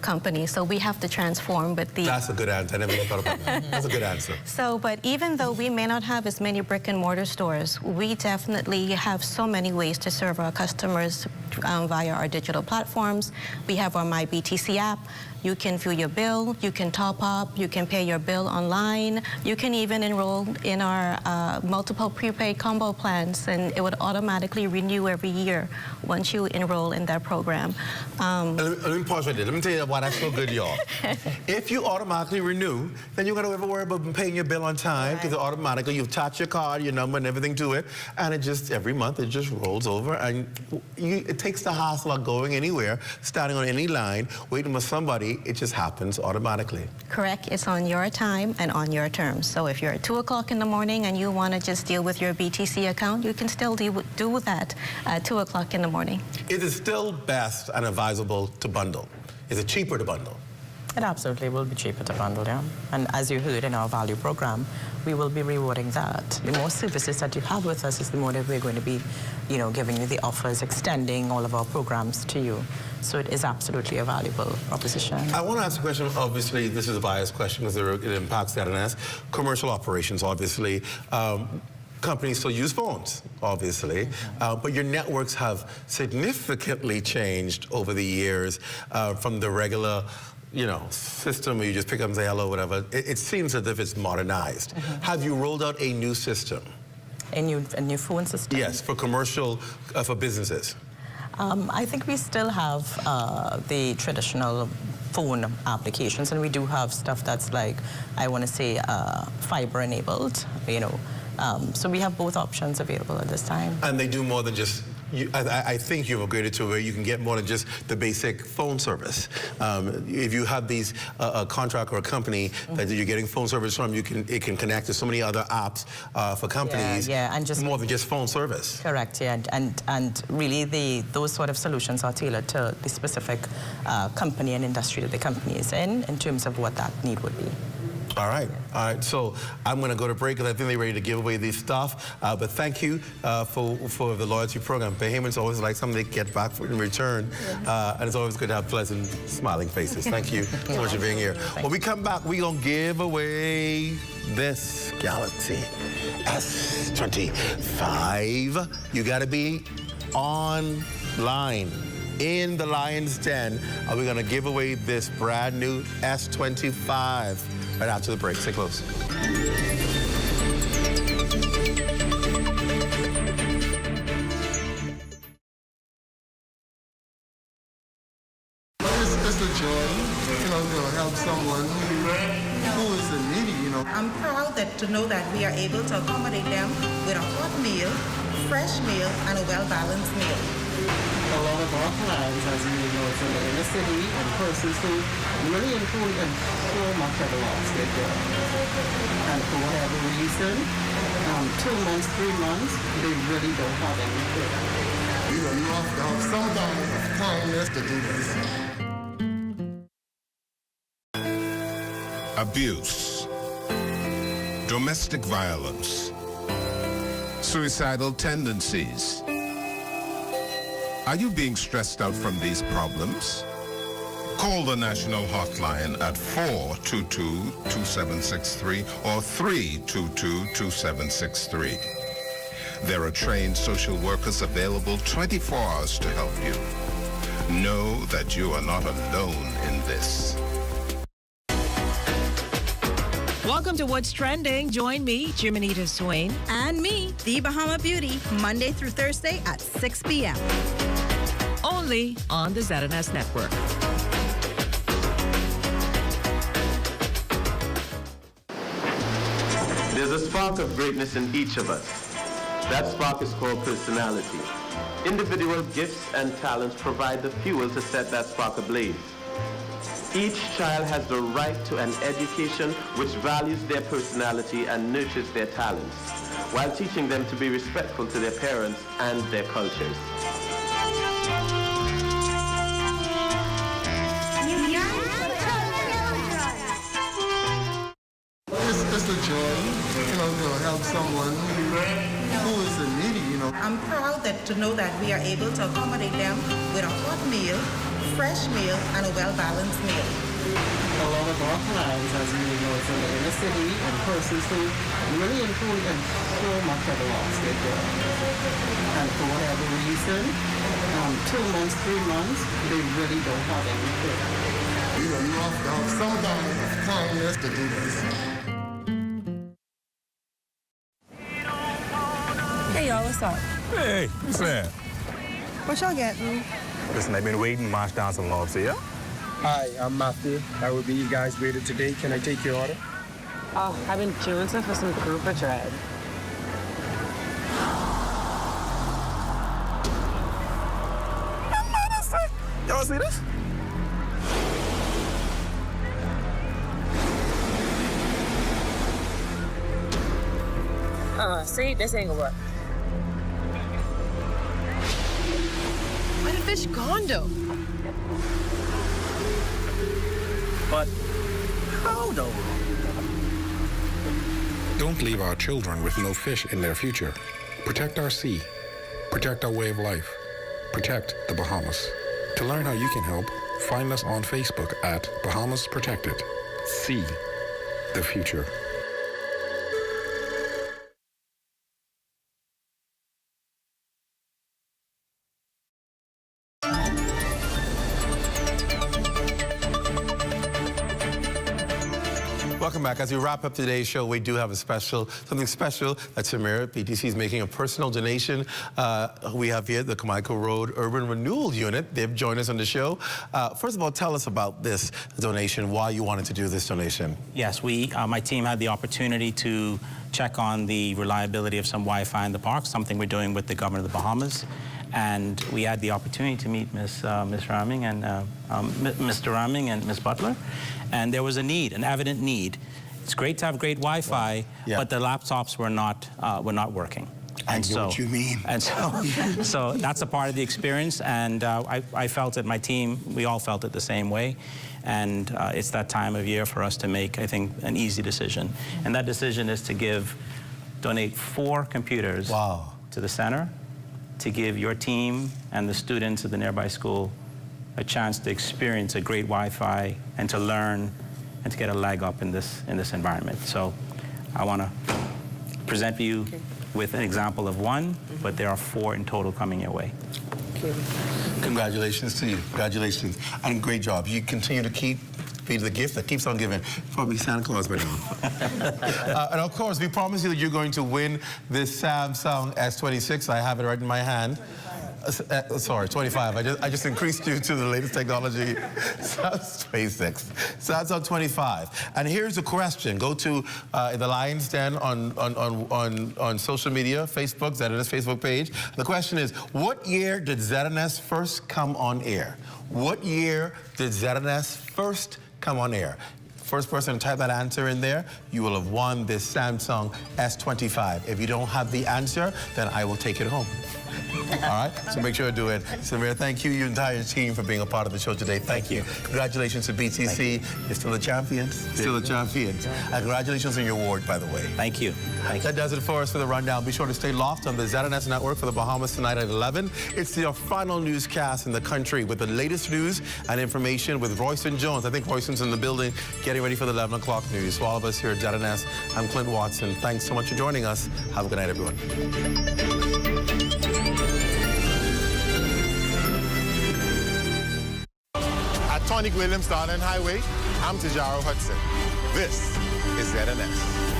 company, so we have to transform with the... That's a good answer. I never thought about that. That's a good answer. So, but even though we may not have as many brick and mortar stores, we definitely have so many ways to serve our customers via our digital platforms. We have our MyBTC app. You can view your bill, you can top up, you can pay your bill online. You can even enroll in our multiple prepaid combo plans, and it would automatically renew every year once you enroll in that program. Let me pause right there. Let me tell you why that's so good, y'all. If you automatically renew, then you don't got to ever worry about paying your bill on time, because it automatically, you attach your card, your number, and everything to it, and it just, every month, it just rolls over, and it takes the hassle of going anywhere, starting on any line, waiting for somebody. It just happens automatically. Correct. It's on your time and on your terms. So if you're at 2 o'clock in the morning and you want to just deal with your BTC account, you can still do that at 2 o'clock in the morning. Is it still best and advisable to bundle? Is it cheaper to bundle? It absolutely will be cheaper to bundle, yeah. And as you heard in our value program, we will be rewarding that. The more services that you have with us is the more that we're going to be, you know, giving you the offers, extending all of our programs to you. So it is absolutely a valuable proposition. I want to ask a question. Obviously, this is a biased question because it impacts that. And commercial operations, obviously. Companies still use phones, obviously, but your networks have significantly changed over the years from the regular, you know, system where you just pick up and say hello, whatever. It seems as if it's modernized. Have you rolled out a new system? A new phone system? Yes, for commercial, for businesses. I think we still have the traditional phone applications, and we do have stuff that's like, I want to say, fiber enabled, you know. So we have both options available at this time. And they do more than just, I think you've upgraded to where you can get more than just the basic phone service. If you have these a contract or a company that you're getting phone service from, it can connect to so many other apps for companies. Yeah, and just more than just phone service. Correct. Yeah, and really those sort of solutions are tailored to the specific company and industry that the company is in terms of what that need would be. All right. So I'm going to go to break because I think they're ready to give away this stuff. But thank you for the loyalty program. Bahamians always like something they get back in return. And it's always good to have pleasant, smiling faces. Thank you so much for being here. When we come back, we're going to give away this Galaxy S25. You got to be online in the Lion's Den. We're going to give away this brand new S25. Right after the break. Stay close. This is a joy, you know, to help someone who is in need, you know. I'm proud to know that we are able to accommodate them with a hot meal, fresh meal, and a well-balanced meal. A lot of our clients, as you know, it's in the inner city and persons who really include and so much of the loss they do. And for whatever reason, 2 months, 3 months, they really don't have anything. You know, you have to have some kind of kindness to do this. Abuse, domestic violence, suicidal tendencies. Are you being stressed out from these problems? Call the national hotline at 422-2763 or 322-2763. There are trained social workers available 24 hours to help you. Know that you are not alone in this. Welcome to What's Trending. Join me, Jiminita Swain. And me, The Bahama Beauty, Monday through Thursday at 6 p.m. Only on the ZNS Network. There's a spark of greatness in each of us. That spark is called personality. Individual gifts and talents provide the fuel to set that spark ablaze. Each child has the right to an education which values their personality and nurtures their talents, while teaching them to be respectful to their parents and their cultures. It's a joy, you know, to help someone who is in need, you know. I'm proud to know that we are able to accommodate them with a hot meal, fresh meal, and a well-balanced meal. A lot of our clients, as you know, it's in the inner city and persons who really include and so much of the loss they do. And for whatever reason, 2 months, 3 months, they really don't have anything. You know, you have to have some kind of kindness to do this. Hey y'all, what's up? Hey, what's that? What y'all getting? Listen, I've been waiting to march down some lobs here. Hi, I'm Matthew. I will be you guys waited today. Can I take your order? Oh, I've been jonesing for some grouper dread. Y'all see this? See, this ain't gonna work. Where the fish gone, though? But how though? Don't leave our children with no fish in their future. Protect our sea. Protect our way of life. Protect the Bahamas. To learn how you can help, find us on Facebook at Bahamas Protected. See the future. welcome back. As we wrap up today's show, we do have something special that Samira PTC is making a personal donation. We have here the Carmichael Road Urban Renewal Unit. They've joined us on the show. First of all, tell us about this donation, why you wanted to do this donation. Yes, my team had the opportunity to check on the reliability of some Wi-Fi in the park, something we're doing with the government of the Bahamas. And we had the opportunity to meet Ms. Raming and Mr. Raming and Ms. Butler. And there was a need, an evident need. It's great to have great Wi-Fi, but the laptops were not working. I know what you mean. And so that's a part of the experience. And I felt it, my team, we all felt it the same way. And it's that time of year for us to make, I think, an easy decision. And that decision is to donate 4 computers to the center, to give your team and the students of the nearby school a chance to experience a great Wi-Fi and to learn and to get a leg up in this environment. So I want to present you with an example of one, but there are 4 in total coming your way. Congratulations to you. Congratulations. And great job. You continue to be the gift that keeps on giving. Probably Santa Claus by now. And of course, we promise you that you're going to win this Samsung S26. I have it right in my hand. Sorry, 25. I just increased you to the latest technology. SpaceX. Samsung 25. And here's the question. Go to the Lion's Den on social media, Facebook, ZNS Facebook page. The question is, what year did ZNS first come on air? What year did ZNS first come on air? First person to type that answer in there, you will have won this Samsung S25. If you don't have the answer, then I will take it home. All right? So make sure to do it. Samira, thank you, your entire team, for being a part of the show today. Thank you. Congratulations to BTC. You're still the champions. Still the champions. And congratulations on your award, by the way. Thank you. That does it for us for the rundown. Be sure to stay locked on the ZNS network for the Bahamas tonight at 11. It's your final newscast in the country with the latest news and information with Royston Jones. I think Royston's in the building getting ready for the 11 o'clock news. For all of us here at ZNS, I'm Clint Watson. Thanks so much for joining us. Have a good night, everyone. Tonic Williams Darling Highway, I'm Tajaro Hudson. This is ZNS.